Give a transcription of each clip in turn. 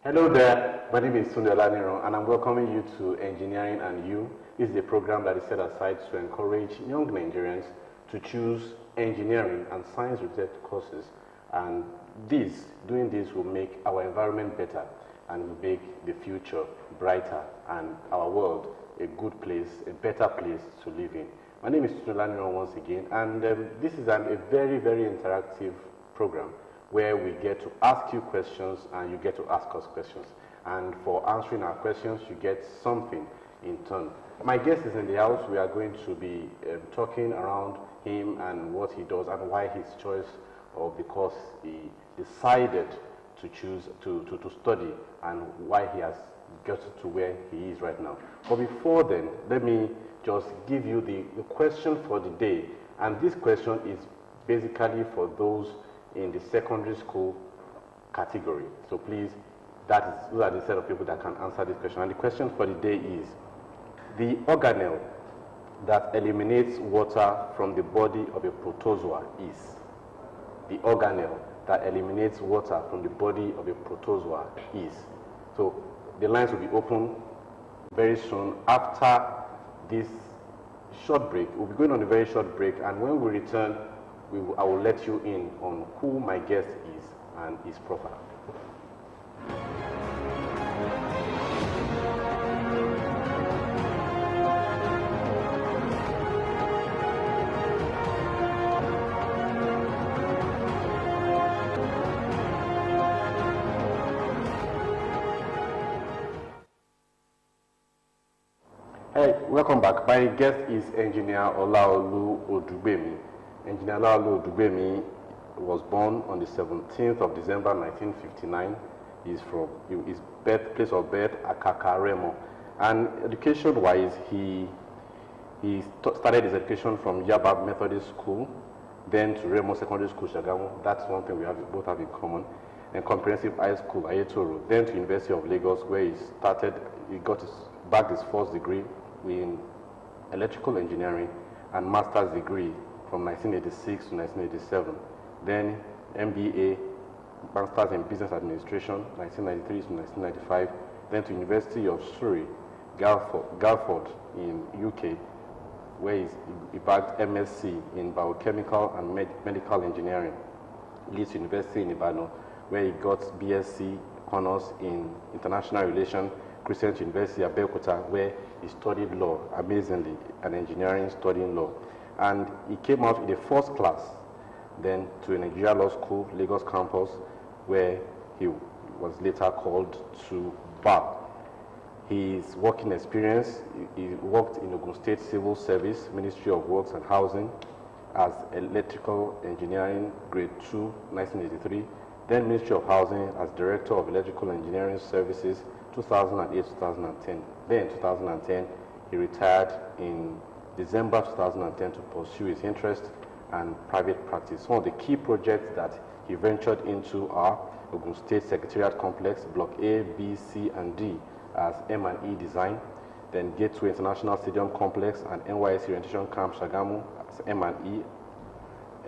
Hello there, my name is Tunde Olaniro and I'm welcoming you to Engineering and You. This is a program that is set aside to encourage young Nigerians to choose engineering and science-related courses, and doing this will make our environment better and will make the future brighter and our world a good place, a better place to live in. My name is Tunde Olaniro once again, and this is a very, very interactive program where we get to ask you questions and you get to ask us questions. And for answering our questions, you get something in turn. My guest is in the house. We are going to be talking around him and what he does and why his choice of the course he decided to choose to study and why he has got to where he is right now. But before then, let me just give you the question for the day. And this question is basically for those in the secondary school category. So please, those are the set of people that can answer this question. And the question for the day is, the organelle that eliminates water from the body of a protozoa is? The organelle that eliminates water from the body of a protozoa is? So the lines will be open very soon after this short break. We'll be going on a very short break, and when we return, I will let you in on who my guest is and his profile. Hey, welcome back. My guest is Engineer Olaolu ODUGBEMI. Engineer Olaolu ODUGBEMI was born on the 17th of December 1959. His place of birth, Akaka Remo. And education-wise, he started his education from Yaba Methodist School, then to Remo Secondary School, Shagamu. That's one thing we both have in common. And Comprehensive High School, Ayetoro. Then to University of Lagos, where he bagged his first degree in electrical engineering and master's degree from 1986 to 1987. Then MBA, Master's in Business Administration, 1993 to 1995. Then to University of Surrey, Galford in UK, where he bagged MSc in Biochemical and Medical Engineering. Leeds University in Ibadan, where he got BSc Honours in International Relations. Christian University, Abeokuta, where he studied law, amazingly, and engineering, studying law. And he came out with a first class, then to a Nigeria Law School, Lagos campus, where he was later called to bar. His working experience, he worked in Ogun State Civil Service, Ministry of Works and Housing, as electrical engineering, grade 2, 1983. Then Ministry of Housing as Director of Electrical Engineering Services, 2008-2010. Then in 2010, he retired in December 2010 to pursue his interest and private practice. Some of the key projects that he ventured into are Ogun State Secretariat Complex, Block A, B, C, and D as M&E design, then Gateway International Stadium Complex and NYSC Orientation Camp Shagamu as M&E,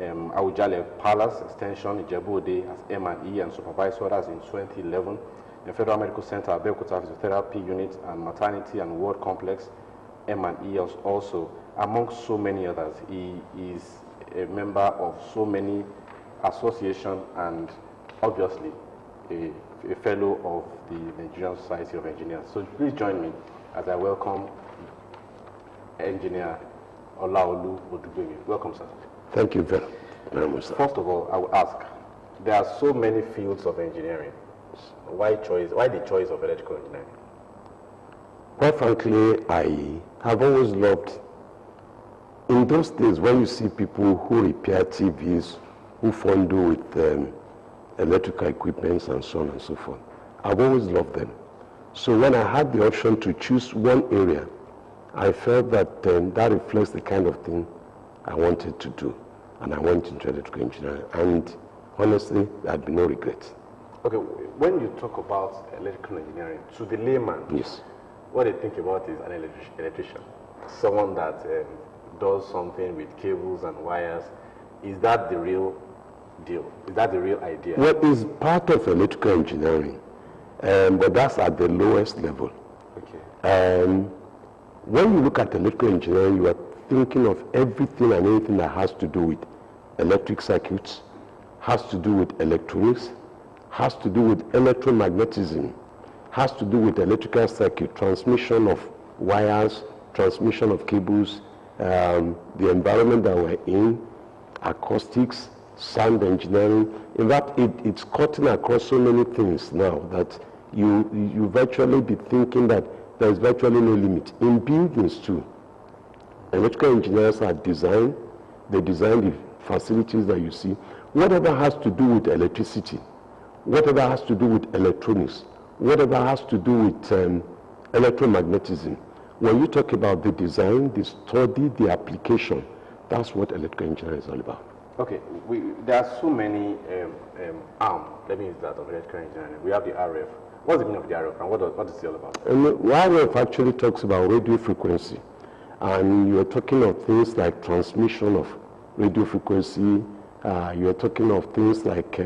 Awujale Palace Extension Ijebu-Ode as M&E and supervised orders in 2011, the Federal Medical Center Abeokuta Physiotherapy Unit and Maternity and Ward Complex, M&E also, among so many others. He is a member of so many associations and obviously a fellow of the Nigerian Society of Engineers. So please join me as I welcome Engineer Olaolu ODUGBEMI. Welcome, sir. Thank you very much, sir. First of all, I will ask, there are so many fields of engineering. Why the choice of electrical engineering? Quite frankly, I have always loved, in those days when you see people who repair TVs, who fondle with electrical equipment and so on and so forth, I've always loved them. So when I had the option to choose one area, I felt that that reflects the kind of thing I wanted to do. And I went into electrical engineering. And honestly, there had been no regrets. Okay, when you talk about electrical engineering, to the layman, yes, what they think about is an electrician, someone that does something with cables and wires. Is that the real deal? Is that the real idea? What is part of electrical engineering? but that's at the lowest level. Okay. When you look at electrical engineering, you are thinking of everything and anything that has to do with electric circuits, has to do with electronics, has to do with electromagnetism, has to do with electrical circuit, transmission of wires, transmission of cables, the environment that we're in, acoustics, sound engineering. In fact, it's cutting across so many things now that you virtually be thinking that there's virtually no limit. In buildings too, electrical engineers are they design the facilities that you see. Whatever has to do with electricity, whatever has to do with electronics, whatever has to do with electromagnetism, when you talk about the design, the study, the application, that's what electrical engineering is all about. Okay, there are so many arms, let me use that, of electrical engineering. We have the RF. What's the meaning of the RF and what is it all about? RF actually talks about radio frequency, and you're talking of things like transmission of radio frequency, you're talking of things like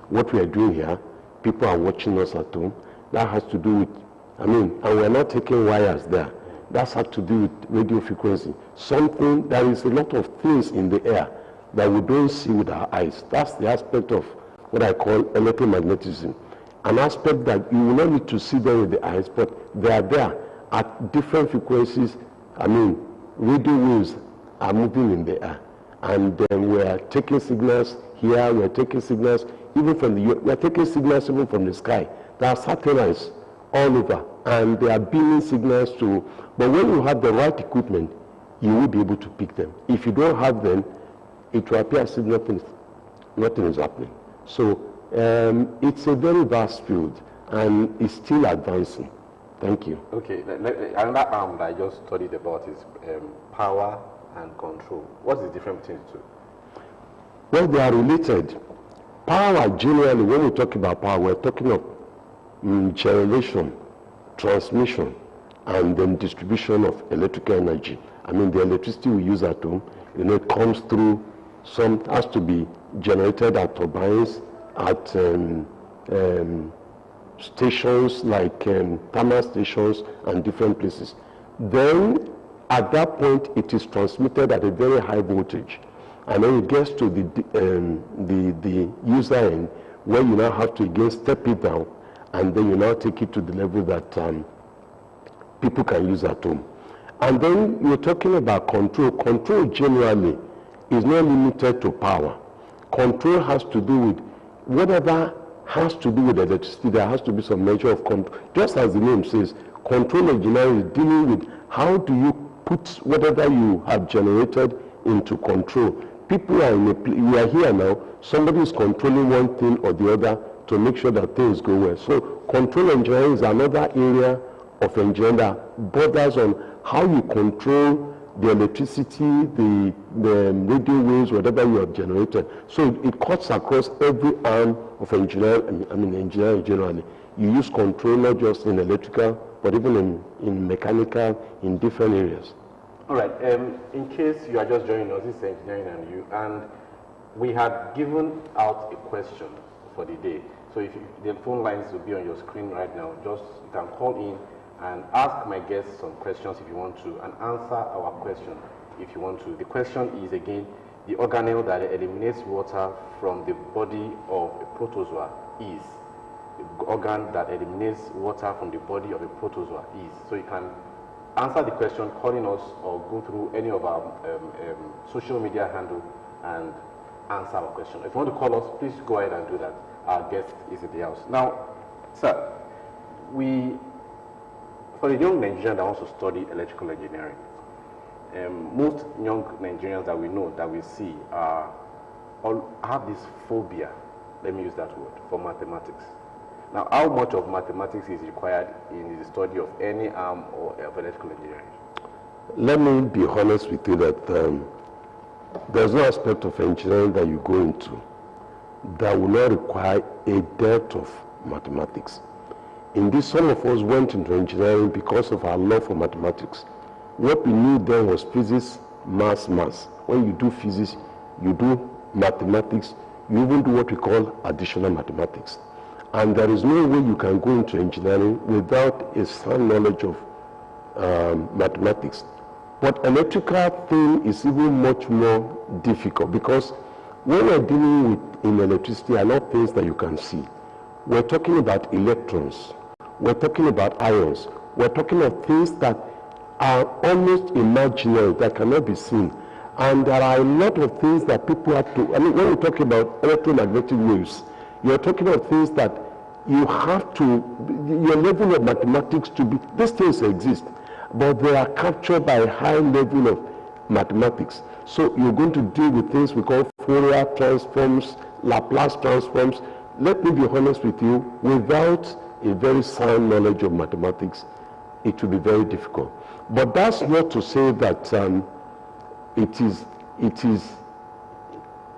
what we are doing here. People are watching us at home. That has to do with, and we're not taking wires there. That has to do with radio frequency. Something, there is a lot of things in the air that we don't see with our eyes. That's the aspect of what I call electromagnetism. An aspect that you will not need to see them with the eyes, but they are there at different frequencies. Radio waves are moving in the air. And then we are taking signals here, we are taking signals even from we are taking signals even from the sky. There are satellites all over, and they are beaming signals to, but when you have the right equipment, you will be able to pick them. If you don't have them, it will appear as if nothing is happening. So it's a very vast field, and it's still advancing. Thank you. Okay, another arm that I just studied about is power and control. What's the difference between the two? Well, they are related. Power, generally, when we talk about power, we're talking of generation, transmission, and then distribution of electrical energy. The electricity we use at home, it comes through, some has to be generated at turbines, at stations like thermal stations and different places. Then, at that point, it is transmitted at a very high voltage. And then it gets to the user end, where you now have to again step it down, and then you now take it to the level that people can use at home. And then you're talking about control. Control generally is not limited to power. Control has to do with whatever has to do with electricity. There has to be some measure of control. Just as the name says, control engineering is dealing with how do you put whatever you have generated into control. People are we are here now, somebody is controlling one thing or the other to make sure that things go well. So control engineering is another area of engineering that borders on how you control the electricity, the radio waves, whatever you have generated. So it cuts across every arm of engineering, engineering generally. You use control not just in electrical, but even in mechanical, in different areas. All right, in case you are just joining us, this is Engineering and we had given out a question for the day. So if the phone lines will be on your screen right now, you can call in and ask my guests some questions if you want to, and answer our question if you want to. The question is, again, the organelle that eliminates water from the body of a protozoa is. The organ that eliminates water from the body of a protozoa is. So you can answer the question calling us or go through any of our social media handle and answer our question. If you want to call us, please go ahead and do that. Our guest is in the house. Now, sir, for the young Nigerian that wants to study electrical engineering, most young Nigerians that we know, that we see, have this phobia, let me use that word, for mathematics. Now, how much of mathematics is required in the study of any arm of electrical engineering? Let me be honest with you that there's no aspect of engineering that you go into that will not require a depth of mathematics. Indeed, some of us went into engineering because of our love for mathematics. What we knew then was physics, maths. When you do physics, you do mathematics, you even do what we call additional mathematics. And there is no way you can go into engineering without a sound knowledge of mathematics. But electrical thing is even much more difficult, because when we're dealing with in electricity are not things that you can see. We're talking about electrons. We're talking about ions. We're talking of things that are almost imaginary, that cannot be seen. And there are a lot of things that people have to, I mean, when we talk about electromagnetic waves, you're talking of things that you have to, your level of mathematics to be, these things exist, but they are captured by a high level of mathematics. So you're going to deal with things we call Fourier transforms, Laplace transforms. Let me be honest with you, without a very sound knowledge of mathematics, it will be very difficult. But that's not to say that it is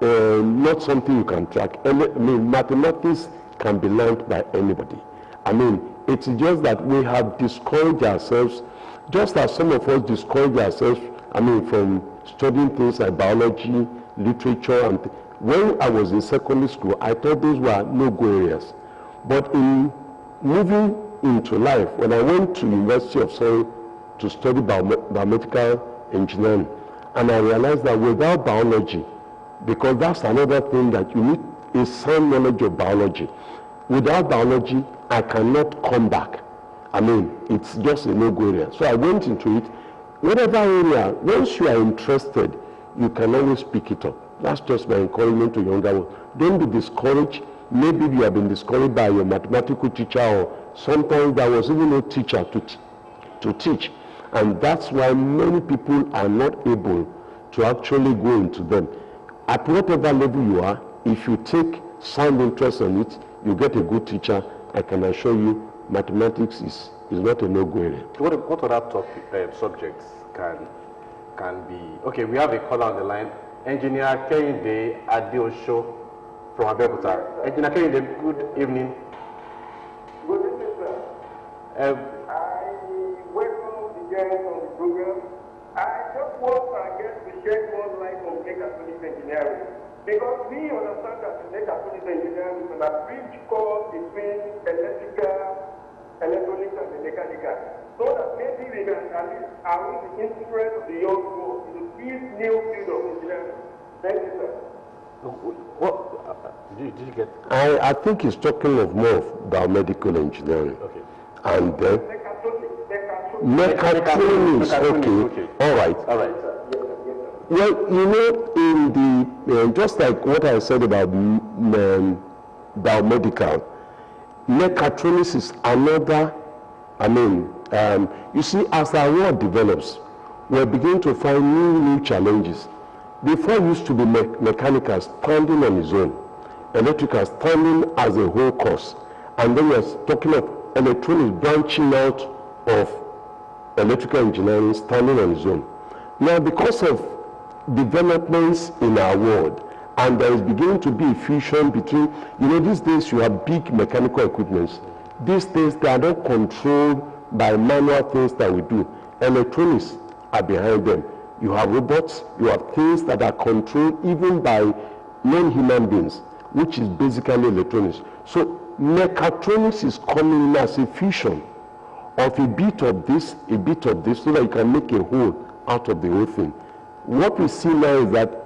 not something you can track. I mean, mathematics can be learned by anybody. I mean, it's just that we have discouraged ourselves, just as some of us discourage ourselves, I mean, from studying things like biology, literature, and when I was in secondary school, I thought those were no-go areas. But in moving into life, when I went to University of Surrey to study biomedical engineering, and I realized that without biology, because that's another thing that you need a sound knowledge of biology. Without biology, I cannot come back. I mean, it's just a no-go area. So I went into it. Whatever area, once you are interested, you can always pick it up. That's just my encouragement to younger ones. Don't be discouraged. Maybe you have been discouraged by your mathematical teacher, or sometimes there was even no teacher to teach. And that's why many people are not able to actually go into them. At whatever level you are, if you take sound interest in it, you get a good teacher. I can assure you, mathematics is not a no-go area. What other subjects can be? Okay, we have a caller on the line. Engineer Kehinde Adeosho from Abeokuta. Engineer Kehinde, good evening. Good evening, sir. I welcome the guys on the program. I just want to shed more light on mechatronics engineering. Because we understand that in mechatronics engineering is a bridge called between electrical, electronics, and the mechanical. So that maybe we can at least arrange the interest of the young people in this new field of engineering. Thank you, sir. What did you get? I think he's talking of more of biomedical engineering. Okay. And then mechatronics. Okay. All right. All right. Well, you know, in the just like what I said about biomedical, mechatronics is another. I mean, you see, as our world develops, we're beginning to find new challenges. Before it used to be mechanical standing on its own, electrical standing as a whole course, and then we're talking of electronics branching out of electrical engineering standing on its own. Now, because of developments in our world, and there is beginning to be a fusion between, you know, these days you have big mechanical equipments. These days they are not controlled by manual things that we do. Electronics are behind them. You have robots, you have things that are controlled even by non-human beings, which is basically electronics. So mechatronics is coming in as a fusion of a bit of this, so that you can make a whole out of the whole thing. What we see now is that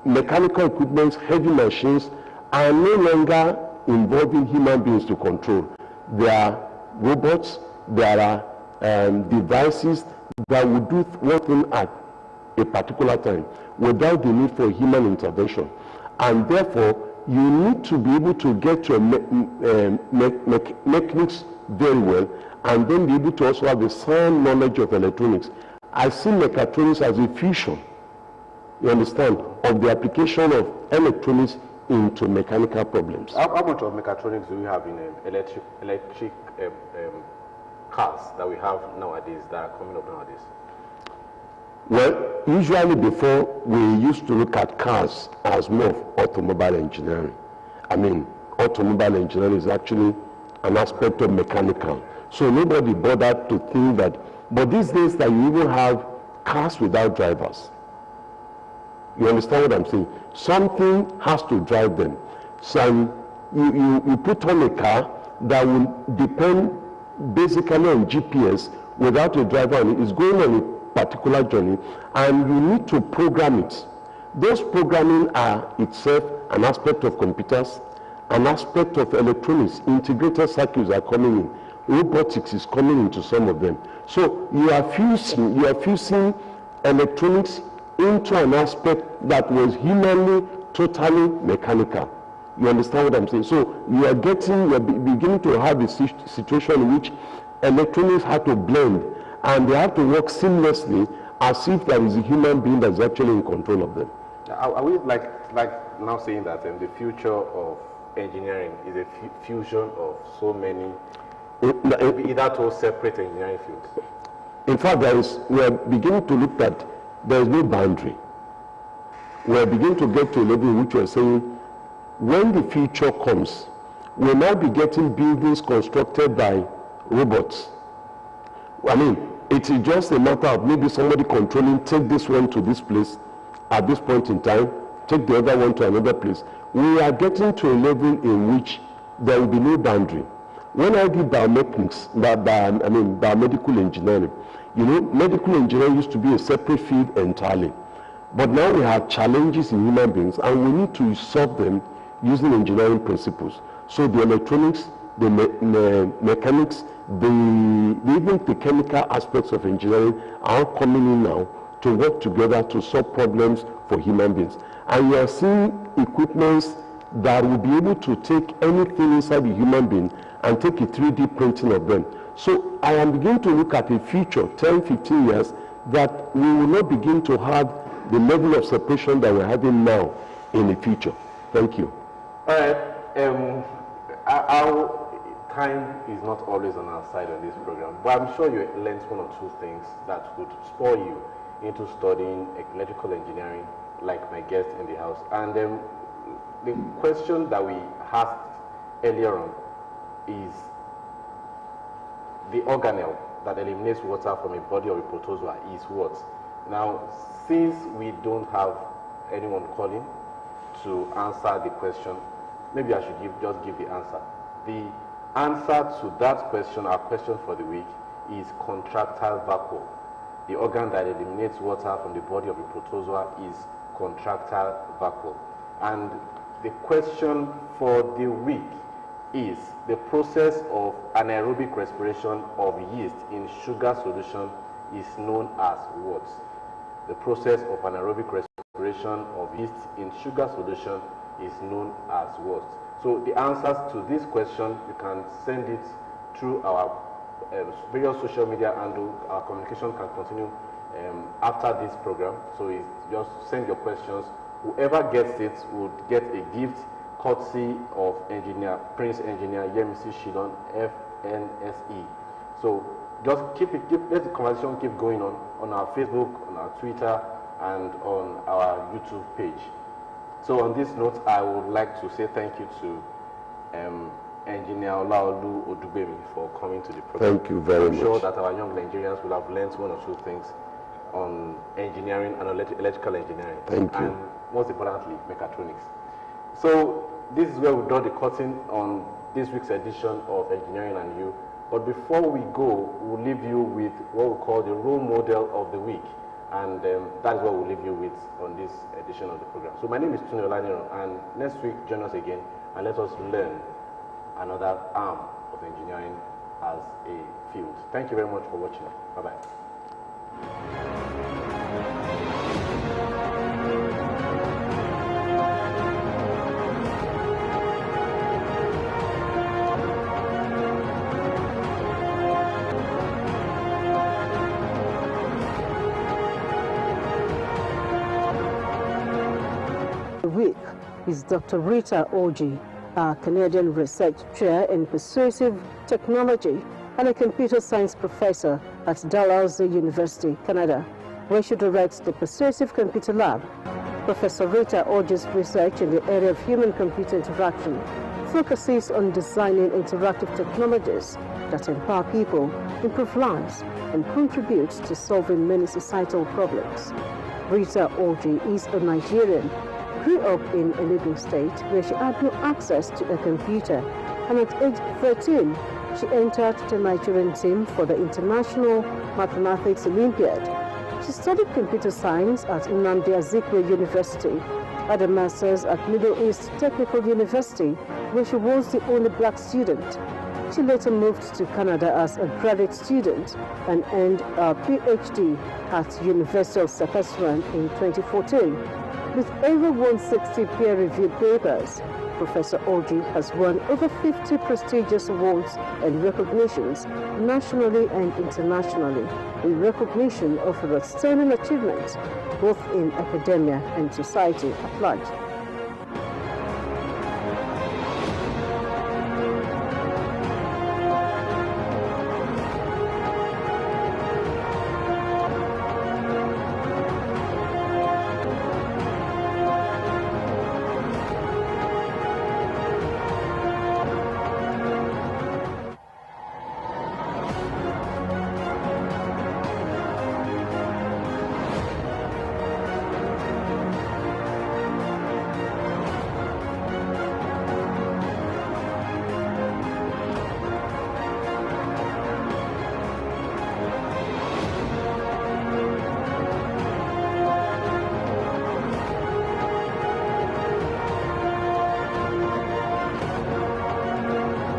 mechanical equipment, heavy machines, are no longer involving human beings to control. There are robots, there are devices that will do one thing at a particular time without the need for human intervention. And therefore, you need to be able to get your mechanics very well, and then be able to also have a sound knowledge of electronics. I see mechatronics as a fusion, you understand, of the application of electronics into mechanical problems. How much of mechatronics do we have in electric cars that we have nowadays, that are coming up nowadays? Well, usually before, we used to look at cars as more of automobile engineering. I mean, automobile engineering is actually an aspect of mechanical. So nobody bothered to think that, but these days that you even have cars without drivers. You understand what I'm saying? Something has to drive them. Some you put on a car that will depend basically on GPS without a driver on it. It's going on a particular journey, and you need to program it. Those programming are itself an aspect of computers, an aspect of electronics. Integrated circuits are coming in. Robotics is coming into some of them. So you are fusing electronics into an aspect that was humanly totally mechanical. You understand what I'm saying? So you are beginning to have a situation in which electronics have to blend, and they have to work seamlessly as if there is a human being that's actually in control of them. Are we like now saying that the future of engineering is a fusion of so many, either two separate engineering fields? In fact, we are beginning to look at there is no boundary. We are beginning to get to a level in which we are saying, when the future comes, we'll now be getting buildings constructed by robots. I mean, it is just a matter of maybe somebody controlling, take this one to this place at this point in time, take the other one to another place. We are getting to a level in which there will be no boundary. When I did biomedical engineering, medical engineering used to be a separate field entirely. But now we have challenges in human beings, and we need to solve them using engineering principles. So the electronics, the mechanics, even the chemical aspects of engineering are coming in now to work together to solve problems for human beings. And we are seeing equipments that will be able to take anything inside the human being and take a 3D printing of them. So I am beginning to look at a future, 10, 15 years, that we will not begin to have the level of separation that we're having now in the future. Thank you. All right. Our time is not always on our side on this program, but I'm sure you learned one or two things that would spur you into studying electrical engineering, like my guest in the house. And the question that we asked earlier on is the organelle that eliminates water from a body of a protozoa is what? Now, since we don't have anyone calling to answer the question, maybe I should just give the answer. The answer to that question, our question for the week, is contractile vacuole. The organ that eliminates water from the body of a protozoa is contractile vacuole. And the question for the week is the process of anaerobic respiration of yeast in sugar solution is known as what? The process of anaerobic respiration of yeast in sugar solution is known as what? So the answers to this question, you can send it through our various social media, and our communication can continue after this program. So it's just send your questions. Whoever gets it would get a gift courtesy of Prince Engineer Yemisi Shidon, FNSE. So just let the conversation keep going on our Facebook, on our Twitter, and on our YouTube page. So on this note, I would like to say thank you to Engineer Olaolu ODUGBEMI for coming to the program. Thank you very much. I'm sure that our young Nigerians will have learned one or two things on engineering and electrical engineering. Thank you. And most importantly, mechatronics. So this is where we draw the curtain on this week's edition of Engineering and You. But before we go, we'll leave you with what we call the role model of the week. And that is what we'll leave you with on this edition of the program. So my name is Tune Olaniro, and next week join us again and let us learn another arm of engineering as a field. Thank you very much for watching. Bye-bye. Week is Dr. Rita Oji, a Canadian Research Chair in Persuasive Technology and a Computer Science Professor at Dalhousie University, Canada, where she directs the Persuasive Computer Lab. Professor Rita Oji's research in the area of human-computer interaction focuses on designing interactive technologies that empower people, improve lives, and contribute to solving many societal problems. Rita Oji is a Nigerian grew up in Enugu State, where she had no access to a computer, and at age 13, she entered the Nigerian team for the International Mathematics Olympiad. She studied computer science at Nnamdi Azikiwe University, had a master's at Middle East Technical University, where she was the only black student. She later moved to Canada as a graduate student and earned a PhD at University of Saskatchewan in 2014. With over 160 peer-reviewed papers, Professor Oji has won over 50 prestigious awards and recognitions nationally and internationally in recognition of her outstanding achievements both in academia and society at large.